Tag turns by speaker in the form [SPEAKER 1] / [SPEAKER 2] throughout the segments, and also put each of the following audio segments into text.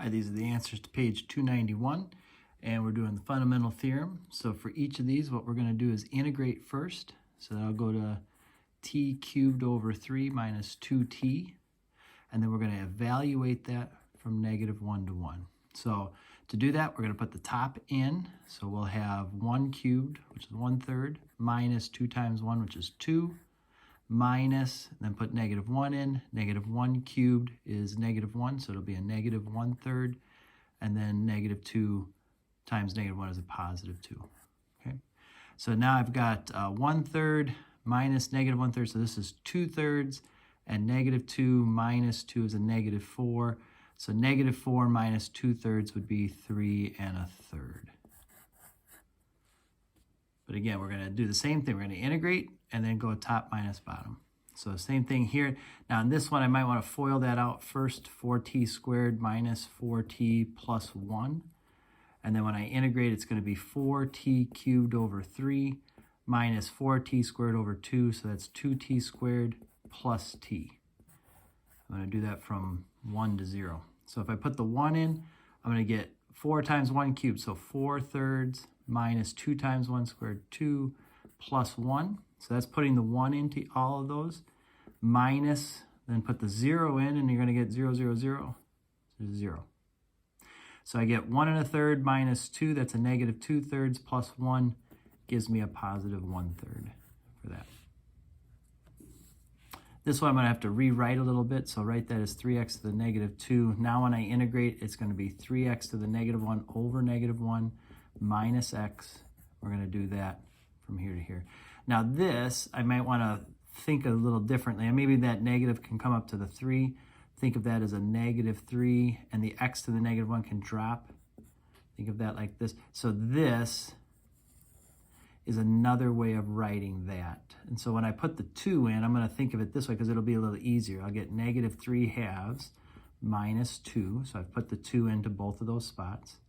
[SPEAKER 1] Hi, these are the answers to page 291, and we're doing the fundamental theorem. So for each of these, what we're going to do is integrate first. So that'll go to t cubed over 3 minus 2t, and then we're going to evaluate that from -1 to 1. So to do that, we're going to put the top in. So we'll have 1 cubed, which is 1/3, minus 2 times 1, which is 2, minus, then put -1 in. -1 cubed is -1, so it'll be a -1/3, and then -2 times -1 is a +2. Okay, so now I've got 1/3 minus -1/3, so this is 2/3, and -2 minus 2 is a -4. So -4 minus 2/3 would be 3 1/3. But again, we're going to do the same thing. We're going to integrate and then go top minus bottom. So same thing here. Now in this one, I might want to FOIL that out first. 4t squared minus 4t plus 1. And then when I integrate, it's going to be 4t cubed over 3 minus 4t squared over 2. So that's 2t squared plus t. I'm going to do that from 1 to 0. So if I put the 1 in, I'm going to get 4 times 1 cubed. So 4/3 minus 2 times 1 squared, 2 plus 1. So that's putting the 1 into all of those. Minus, then put the 0 in, and you're going to get 0, 0, 0, 0. So I get 1 1/3 minus 2, that's a -2/3, plus 1 gives me a +1/3 for that. This one I'm going to have to rewrite a little bit, so write that as 3x to the -2. Now when I integrate, it's going to be 3x to the -1 over -1 minus x. We're going to do that from here to here. Now this, I might want to think a little differently. And maybe that negative can come up to the 3. Think of that as a -3, and the x to the -1 can drop. Think of that like this. So this is another way of writing that. And so when I put the 2 in, I'm going to think of it this way because it'll be a little easier. I'll get -3/2 minus 2. So I've put the 2 into both of those spots.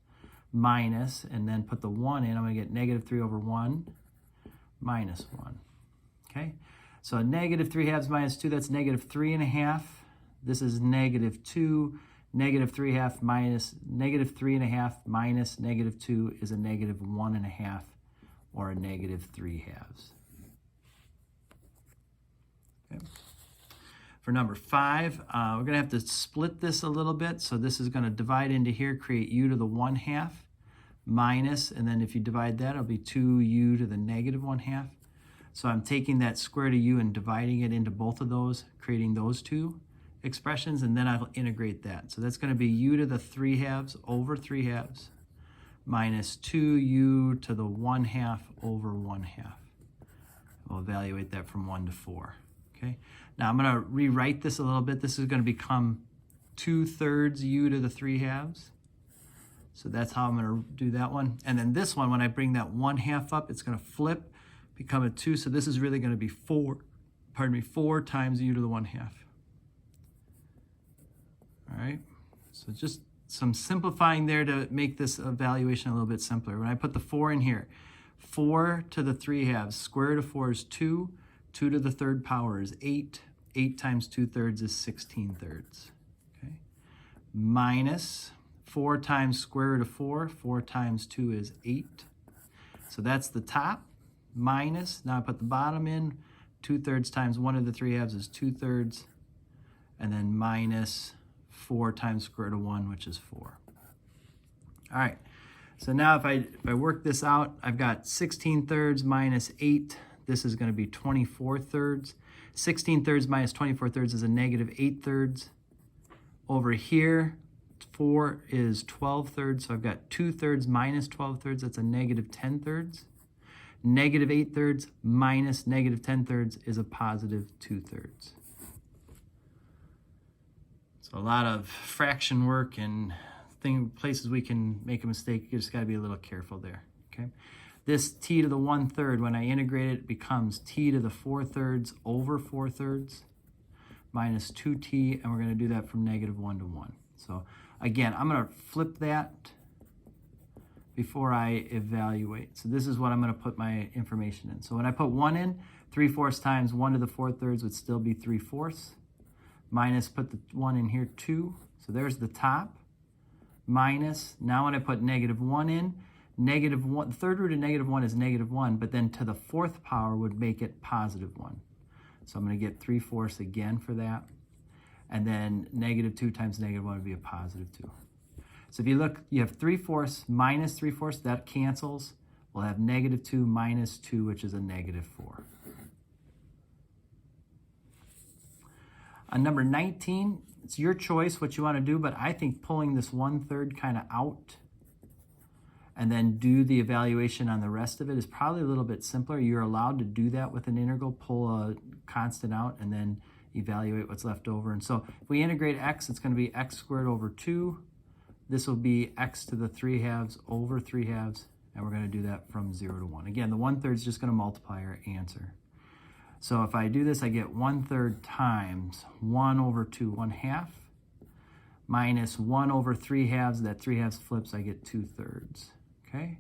[SPEAKER 1] Minus, and then put the 1 in. I'm going to get -3 over 1 minus 1. Okay? So -3/2 minus 2, that's -3.5. This is -2. -3/2 minus -3.5 minus -2 is a -1.5 or a -3/2. Okay. For number 5, we're going to have to split this a little bit. So this is going to divide into here, create u to the 1/2 minus, and then if you divide that, it'll be 2u to the -1/2. So I'm taking that square root of u and dividing it into both of those, creating those two expressions, and then I'll integrate that. So that's going to be u to the 3/2 over 3/2 minus 2u to the 1/2 over 1/2. We'll evaluate that from 1 to 4. Okay. Now I'm going to rewrite this a little bit. This is going to become 2/3 u to the 3/2. So that's how I'm going to do that one. And then this one, when I bring that 1/2 up, it's going to flip, become a 2. So this is really going to be 4 times u to the 1/2. All right. So just some simplifying there to make this evaluation a little bit simpler. When I put the 4 in here, 4 to the 3/2, square root of 4 is 2. 2 to the 3rd power is 8. 8 times 2/3 is 16/3. Okay. Minus 4 times square root of 4. 4 times 2 is 8. So that's the top. Minus, now I put the bottom in. 2/3 times 1 to the 3/2 is 2/3. And then minus 4 times square root of 1, which is 4. All right. So now if I work this out, I've got 16/3 minus 8. This is going to be 24/3. 16/3 minus 24/3 is a -8/3. Over here, 4 is 12/3. So I've got 2/3 minus 12/3. That's a -10/3. -8/3 minus -10/3 is a +2/3. So a lot of fraction work and places we can make a mistake. You just got to be a little careful there. Okay. This t to the 1/3, when I integrate it, becomes t to the 4/3 over 4/3 minus 2t, and we're going to do that from -1 to 1. So again, I'm going to flip that before I evaluate. So this is what I'm going to put my information in. So when I put 1 in, 3/4 times 1 to the 4/3 would still be 3/4. Minus, put the 1 in here, 2. So there's the top. minus, now when I put -1 in, -1, the third root of -1 is -1, but then to the fourth power would make it +1. So I'm going to get 3/4 again for that. And then -2 times -1 would be a +2. So if you look, you have 3/4 minus 3/4, that cancels. We'll have -2 minus 2, which is a -4. On number 19, it's your choice what you want to do, but I think pulling this 1/3 kind of out and then do the evaluation on the rest of it is probably a little bit simpler. You're allowed to do that with an integral, pull a constant out and then evaluate what's left over. And so if we integrate x, it's going to be x squared over 2. This will be x to the 3/2 over 3/2, and we're going to do that from 0 to 1. Again, the 1/3 is just going to multiply our answer. So if I do this, I get 1/3 times 1 over 2, 1/2, minus 1 over 3/2. That 3/2 flips, I get 2/3. Okay,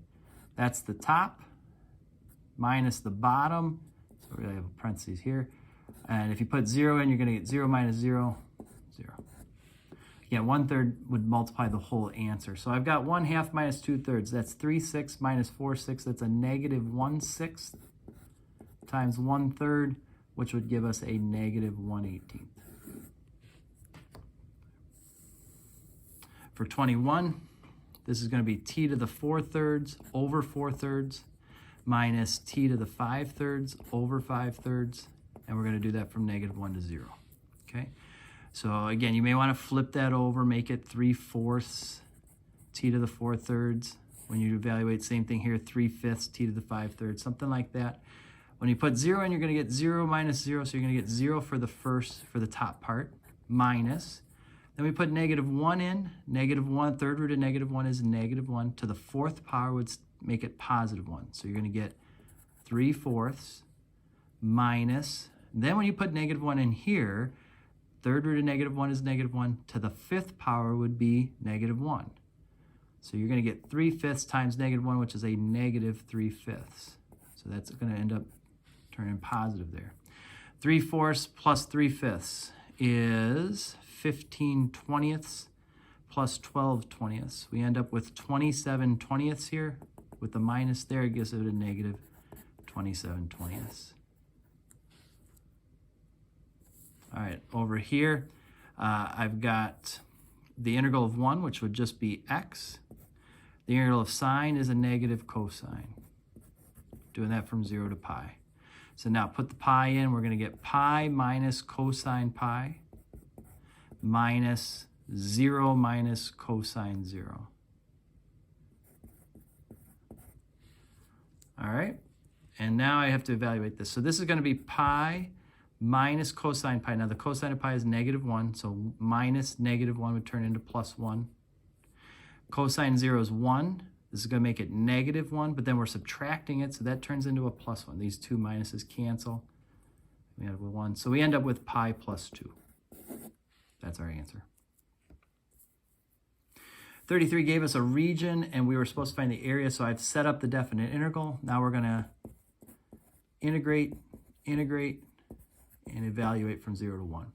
[SPEAKER 1] that's the top minus the bottom. So we really have a parentheses here. And if you put 0 in, you're going to get 0 minus 0, 0. Again, 1/3 would multiply the whole answer. So I've got 1/2 minus 2/3. That's 3/6 minus 4/6. That's a -1/6 times 1/3, which would give us a -1/18. For 21, this is going to be t to the 4/3 over 4/3 minus t to the 5/3 over 5/3, and we're going to do that from -1 to 0. Okay, so again, you may want to flip that over, make it 3/4 t to the 4/3. When you evaluate, same thing here, 3/5 t to the 5/3, something like that. When you put 0 in, you're going to get 0 minus 0, so you're going to get 0 for the top part, minus. Then we put -1 in, -1, third root of -1 is -1, to the 4th power would make it +1. So you're going to get 3/4 minus, then when you put -1 in here, third root of -1 is -1, to the 5th power would be -1. So you're going to get 3/5 times -1, which is a -3/5. So that's going to end up turning positive there. 3/4 plus 3/5 is 15/20 plus 12/20. We end up with 27/20 here. With the minus there, it gives it a -27/20. All right, over here, I've got the integral of 1, which would just be x. The integral of sine is a negative cosine. Doing that from 0 to pi. So now put the pi in, we're going to get pi minus cosine pi minus 0 minus cosine 0. All right, and now I have to evaluate this. So this is going to be pi minus cosine pi. Now the cosine of pi is -1, so minus -1 would turn into +1. Cosine 0 is 1. This is going to make it -1, but then we're subtracting it, so that turns into a +1. These two minuses cancel. We have a 1. So we end up with pi plus 2. That's our answer. 33 gave us a region, and we were supposed to find the area, so I've set up the definite integral. Now we're going to integrate, and evaluate from 0 to 1.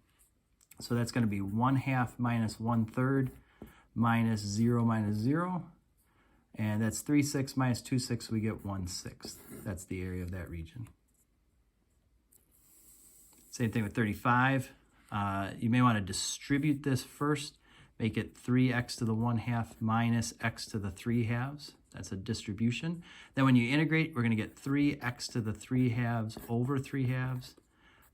[SPEAKER 1] So that's going to be 1/2 minus 1/3 minus 0 minus 0. And that's 3/6 minus 2/6, we get 1/6. That's the area of that region. Same thing with 35. You may want to distribute this first. Make it 3x to the 1/2 minus x to the 3/2. That's a distribution. Then when you integrate, we're going to get 3x to the 3/2 over 3/2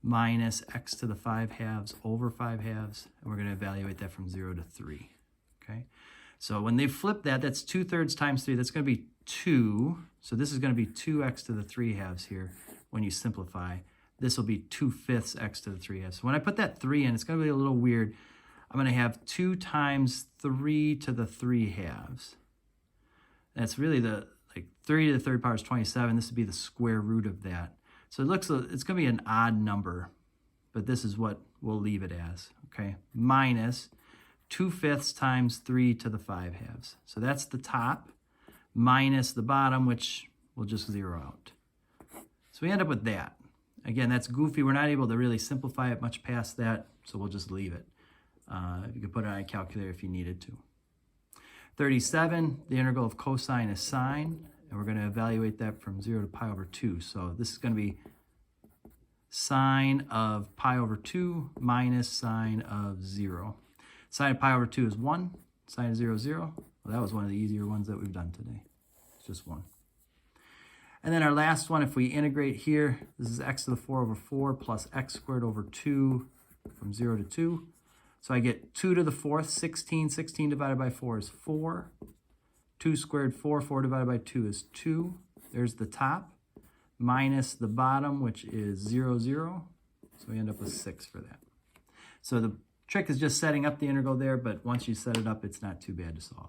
[SPEAKER 1] minus x to the 5/2 over 5/2. And we're going to evaluate that from 0 to 3. Okay. So when they flip that, that's 2/3 times 3. That's going to be 2. So this is going to be 2x to the 3/2 here when you simplify. This will be 2/5 x to the 3/2. So when I put that 3 in, it's going to be a little weird. I'm going to have 2 times 3 to the 3/2. That's really the, 3 to the 3rd power is 27. This would be the square root of that. So it's going to be an odd number, but this is what we'll leave it as, okay? Minus 2/5 times 3 to the 5/2. So that's the top minus the bottom, which we'll just zero out. So we end up with that. Again, that's goofy. We're not able to really simplify it much past that, so we'll just leave it. You could put it on a calculator if you needed to. 37, the integral of cosine is sine, and we're going to evaluate that from 0 to pi over 2. So this is going to be sine of pi over 2 minus sine of 0. Sine of pi over 2 is 1. Sine of 0 is 0. Well, that was one of the easier ones that we've done today. It's just 1. And then our last one, if we integrate here, this is x to the 4 over 4 plus x squared over 2 from 0 to 2. So I get 2 to the 4th, 16. 16 divided by 4 is 4. 2 squared 4. 4 divided by 2 is 2. There's the top. Minus the bottom, which is 0, 0. So we end up with 6 for that. So the trick is just setting up the integral there, but once you set it up, it's not too bad to solve.